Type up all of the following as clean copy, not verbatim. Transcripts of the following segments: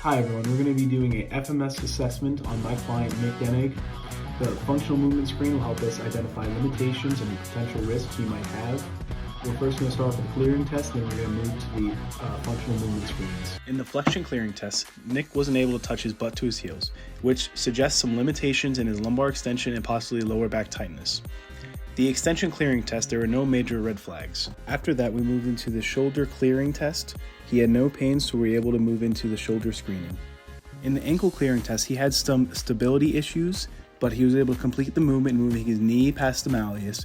Hi everyone, we're going to be doing a FMS assessment on my client Nick Denig. The functional movement screen will help us identify limitations and potential risks we might have. We're first going to start with the clearing test, then we're going to move to the functional movement screens. In the flexion clearing test, Nick wasn't able to touch his butt to his heels, which suggests some limitations in his lumbar extension and possibly lower back tightness. The extension clearing test, there were no major red flags. After that, we moved into the shoulder clearing test. He had no pain, so we were able to move into the shoulder screening. In the ankle clearing test, he had some stability issues, but he was able to complete the movement, moving his knee past the malleus,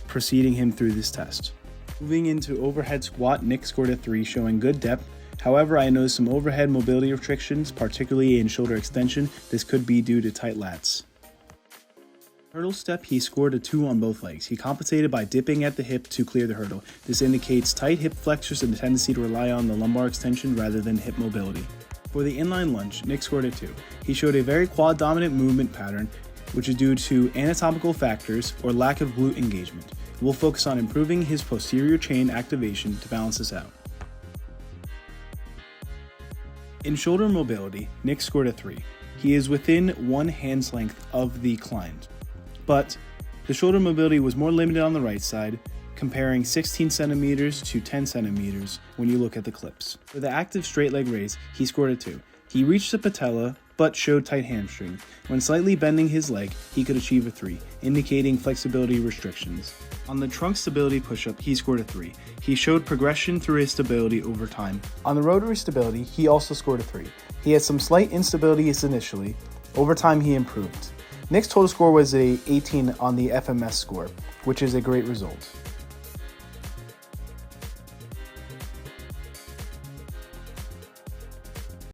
proceeding him through this test. Moving into overhead squat, Nick scored a 3, showing good depth. However, I noticed some overhead mobility restrictions, particularly in shoulder extension. This could be due to tight lats. Hurdle step, he scored a 2 on both legs. He compensated by dipping at the hip to clear the hurdle. This indicates tight hip flexors and the tendency to rely on the lumbar extension rather than hip mobility. For the inline lunge, Nick scored a 2. He showed a very quad dominant movement pattern, which is due to anatomical factors or lack of glute engagement. We'll focus on improving his posterior chain activation to balance this out. In shoulder mobility, Nick scored a 3. He is within one hand's length of the client, but the shoulder mobility was more limited on the right side, comparing 16 centimeters to 10 centimeters when you look at the clips. For the active straight leg raise, he scored a 2. He reached the patella, but showed tight hamstring. When slightly bending his leg, he could achieve a 3, indicating flexibility restrictions. On the trunk stability push-up, he scored a 3. He showed progression through his stability over time. On the rotary stability, he also scored a 3. He had some slight instabilities initially. Over time, he improved. Nick's total score was a 18 on the FMS score, which is a great result.